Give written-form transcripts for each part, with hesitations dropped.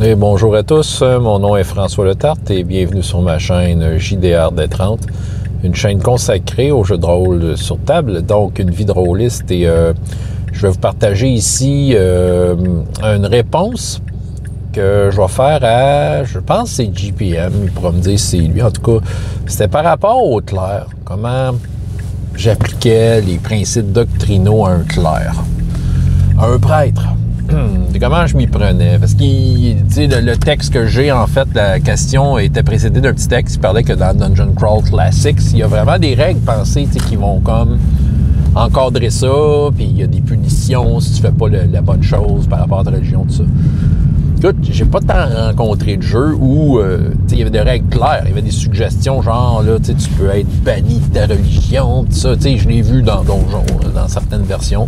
Et bonjour à tous, mon nom est François Letarte et bienvenue sur ma chaîne JDR D30, une chaîne consacrée aux jeux de rôle sur table, donc une vie de rôliste. Et je vais vous partager ici une réponse que je vais faire à, je pense que c'est JPM, il pourra me dire si c'est lui. En tout cas, c'était par rapport au clerc, comment j'appliquais les principes doctrinaux à un clerc, à un prêtre. Comment je m'y prenais? Parce que le texte que j'ai, en fait, la question était précédée d'un petit texte qui parlait que dans Dungeon Crawl Classics, il y a vraiment des règles pensées qui vont comme encadrer ça, puis il y a des punitions si tu fais pas la bonne chose par rapport à ta religion, tout ça. Écoute, j'ai pas tant rencontré de jeux où il y avait des règles claires, il y avait des suggestions genre là, tu peux être banni de ta religion, tout ça. Je l'ai vu dans Donjon, dans certaines versions,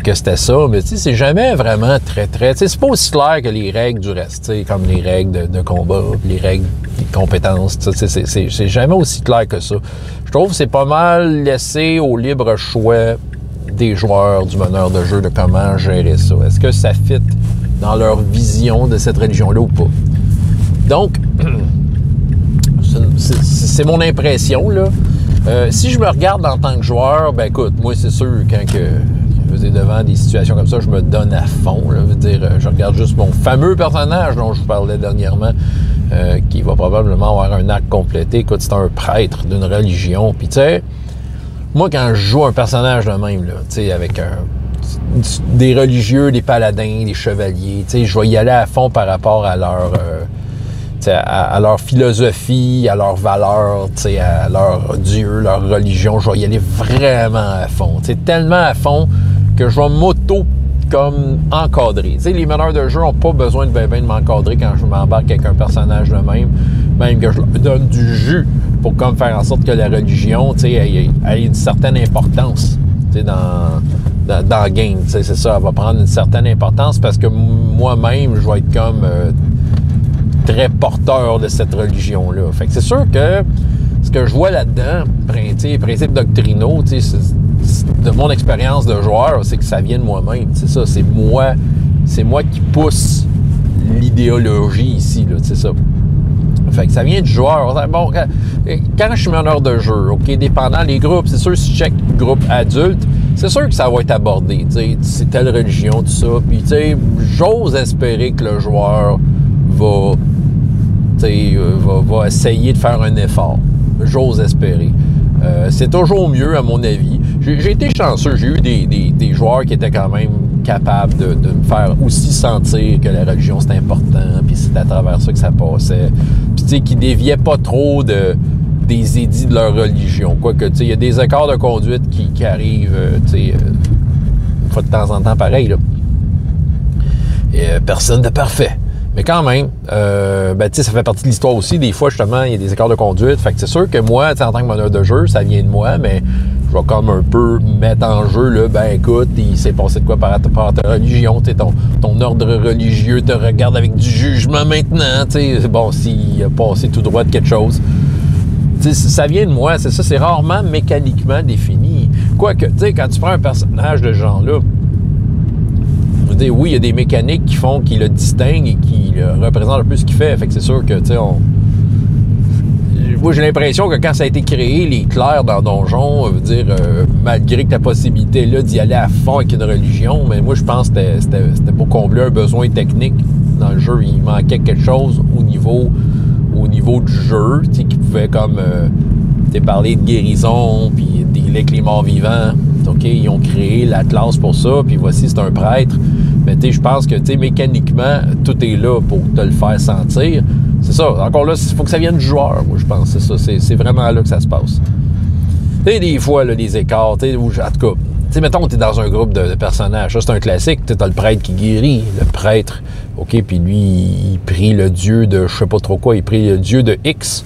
que c'était ça, mais c'est jamais vraiment très, c'est pas aussi clair que les règles du reste, comme les règles de combat, les règles de compétences, c'est jamais aussi clair que ça. Je trouve que c'est pas mal laissé au libre choix des joueurs, du meneur de jeu, de comment gérer ça. Est-ce que ça fit dans leur vision de cette religion-là ou pas? Donc, c'est mon impression, là. Si je me regarde en tant que joueur, ben écoute, moi, c'est sûr, quand je suis devant des situations comme ça, je me donne à fond, là. Je veux dire, je regarde juste mon fameux personnage dont je vous parlais dernièrement, qui va probablement avoir un acte complété. Écoute, c'est un prêtre d'une religion. Puis, tu sais, moi, quand je joue un personnage de même, là, tu sais, avec des religieux, des paladins, des chevaliers, tu sais, je vais y aller à fond par rapport à leur, à leur philosophie, à leurs valeurs, tu sais, à leur Dieu, leur religion. Je vais y aller vraiment à fond, tu sais, tellement à fond que je vais comme encadrer. Tu sais, les meneurs de jeu n'ont pas besoin de m'encadrer quand je m'embarque avec un personnage de même que je leur donne du jus pour comme faire en sorte que la religion, tu sais, ait une certaine importance, tu sais, dans le game, tu sais, c'est ça, elle va prendre une certaine importance parce que moi-même, je vais être comme très porteur de cette religion-là. Fait que c'est sûr que ce que je vois là-dedans, principes doctrinaux, tu sais, de mon expérience de joueur, c'est que ça vient de moi-même. C'est ça, c'est moi qui pousse l'idéologie ici, là, c'est ça. Fait que ça vient du joueur. Bon, quand je suis meneur de jeu, OK, dépendant des groupes, c'est sûr, si je check groupe adulte, c'est sûr que ça va être abordé, tu sais, c'est telle religion, tout ça. Puis, tu sais, j'ose espérer que le joueur va essayer de faire un effort. J'ose espérer. C'est toujours mieux, à mon avis. J'ai été chanceux. J'ai eu des joueurs qui étaient quand même capables de me faire aussi sentir que la religion, c'est important, puis c'est à travers ça que ça passait. Puis, tu sais, qui déviaient pas trop des édits de leur religion. Quoique, tu sais, il y a des écarts de conduite qui arrivent, tu sais, une fois de temps en temps, pareil, là. Et personne n'est parfait. Mais quand même, ben, tu sais, ça fait partie de l'histoire aussi. Des fois, justement, il y a des écarts de conduite. Fait que c'est sûr que moi, tu sais, en tant que meneur de jeu, ça vient de moi, mais je vais comme un peu mettre en jeu, là, ben écoute, il s'est passé de quoi par rapport à ta religion, tu sais, ton ordre religieux te regarde avec du jugement maintenant, tu sais, bon, s'il a passé tout droit de quelque chose. Tu sais, ça vient de moi, c'est ça, c'est rarement mécaniquement défini. Quoique, tu sais, quand tu prends un personnage de ce genre-là, je veux dire, oui, il y a des mécaniques qui le distinguent et qui le représentent un peu ce qu'il fait. Fait que c'est sûr que, tu sais, moi, j'ai l'impression que quand ça a été créé, les clercs dans Donjon, veut dire, malgré que ta possibilité là d'y aller à fond avec une religion, mais moi, je pense que c'était pour combler un besoin technique dans le jeu. Il manquait quelque chose au niveau du jeu, tu sais, qui pouvait comme parler de guérison, puis avec les morts vivants. OK, ils ont créé la classe pour ça, puis voici, c'est un prêtre. Mais tu sais, je pense que, tu sais, mécaniquement, tout est là pour te le faire sentir. C'est ça. Encore là, il faut que ça vienne du joueur, moi, je pense. C'est ça. C'est vraiment là que ça se passe. Tu sais, des fois, là, les écarts, tu sais, en tout cas, tu sais, mettons, t'es dans un groupe de personnages. Ça, c'est un classique. Tu as le prêtre qui guérit. Le prêtre, OK, puis lui, il prie le dieu de je sais pas trop quoi. Il prie le dieu de X.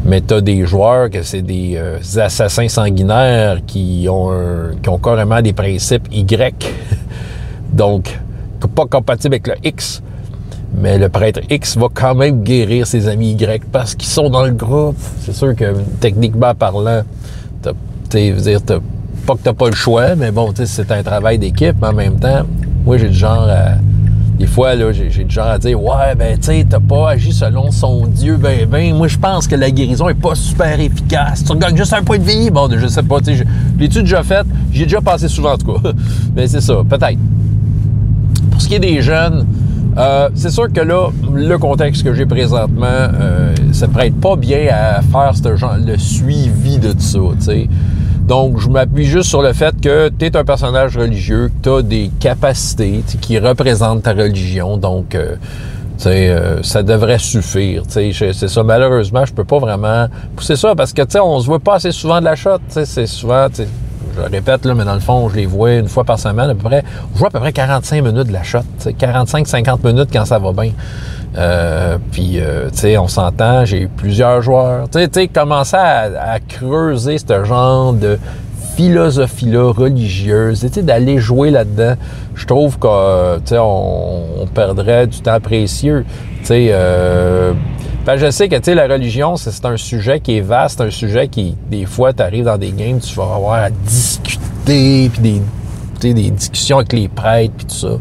Mais t'as des joueurs que c'est des assassins sanguinaires qui ont carrément des principes Y. Donc, pas compatibles avec le X. Mais le prêtre X va quand même guérir ses amis Y parce qu'ils sont dans le groupe. C'est sûr que, techniquement parlant, pas que t'as pas le choix, mais bon, c'est un travail d'équipe, mais en même temps, moi, j'ai le genre Des fois, là, j'ai du genre à dire « Ouais, ben, tu sais, t'as pas agi selon son Dieu, moi, je pense que la guérison est pas super efficace. Tu regagnes juste un point de vie. » Bon, je sais pas, tu sais, l'ai-tu déjà faite? J'y ai déjà passé souvent, en tout cas. Mais c'est ça, peut-être. Pour ce qui est des jeunes, c'est sûr que là, le contexte que j'ai présentement, ça ne prête pas bien à faire ce genre, le suivi de tout ça, tu sais. Donc, je m'appuie juste sur le fait que tu es un personnage religieux, que tu as des capacités qui représentent ta religion. Donc, ça devrait suffire. C'est ça. Malheureusement, je peux pas vraiment pousser ça parce que, tu sais, on se voit pas assez souvent de la shot. C'est souvent, je le répète, là, mais dans le fond, je les vois une fois par semaine à peu près. Je vois à peu près 45 minutes de la shot. 45-50 minutes quand ça va bien. Puis, tu sais, on s'entend, j'ai eu plusieurs joueurs. Tu sais, commencer à creuser ce genre de philosophie-là religieuse, tu sais, d'aller jouer là-dedans, je trouve que, tu sais, on perdrait du temps précieux. Tu sais, je sais que, tu sais, la religion, c'est un sujet qui est vaste, un sujet qui, des fois, tu arrives dans des games, tu vas avoir à discuter, puis des discussions avec les prêtres, puis tout ça.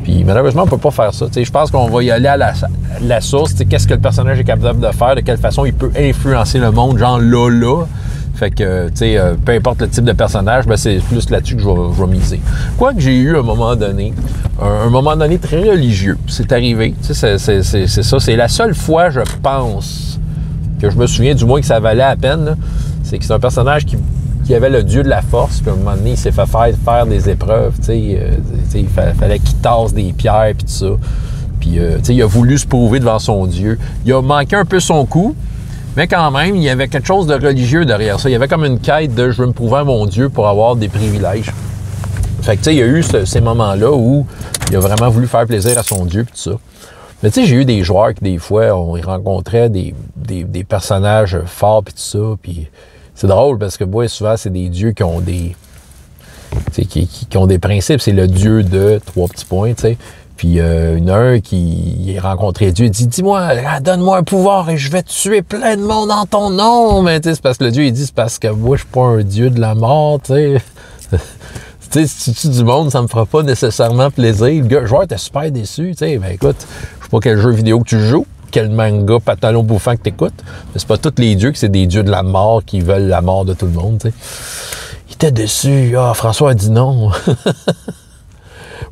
Puis malheureusement, on peut pas faire ça. Je pense qu'on va y aller à la source. Qu'est-ce que le personnage est capable de faire, de quelle façon il peut influencer le monde, genre là. Fait que, tu sais, peu importe le type de personnage, ben c'est plus là-dessus que je vais miser. Quoique j'ai eu un moment donné très religieux. C'est arrivé. C'est ça. C'est la seule fois, je pense, que je me souviens, du moins que ça valait la peine, là. C'est que c'est un personnage qui avait le dieu de la force, puis à un moment donné, il s'est fait faire des épreuves, tu sais, il fallait qu'il tasse des pierres, puis tout ça. Puis, tu sais, il a voulu se prouver devant son dieu. Il a manqué un peu son coup, mais quand même, il y avait quelque chose de religieux derrière ça. Il y avait comme une quête de « je veux me prouver à mon dieu pour avoir des privilèges ». Fait que, tu sais, il y a eu ces moments-là où il a vraiment voulu faire plaisir à son dieu, puis tout ça. Mais tu sais, j'ai eu des joueurs qui, des fois, on y rencontrait des personnages forts, puis tout ça, puis... C'est drôle parce que, moi, souvent, c'est des dieux qui ont des... qui ont des principes. C'est le dieu de 3 petits points, tu sais. Puis, il y en a un qui a rencontré Dieu. Il dit, dis-moi, donne-moi un pouvoir et je vais tuer plein de monde en ton nom. Mais, tu sais, c'est parce que le dieu, il dit, c'est parce que moi, je suis pas un dieu de la mort, tu sais. Tu sais, si tu tues du monde, ça me fera pas nécessairement plaisir. Le joueur était super déçu, tu sais. Ben, écoute, je sais pas quel jeu vidéo que tu joues. Quel manga pantalon bouffant que t'écoutes. Mais c'est pas tous les dieux que c'est des dieux de la mort qui veulent la mort de tout le monde, tu sais. Il était déçu. Ah, François a dit non.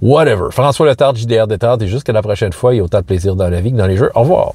Whatever. François Letarte, JDR Détente, et jusqu'à la prochaine fois, il y a autant de plaisir dans la vie que dans les jeux. Au revoir.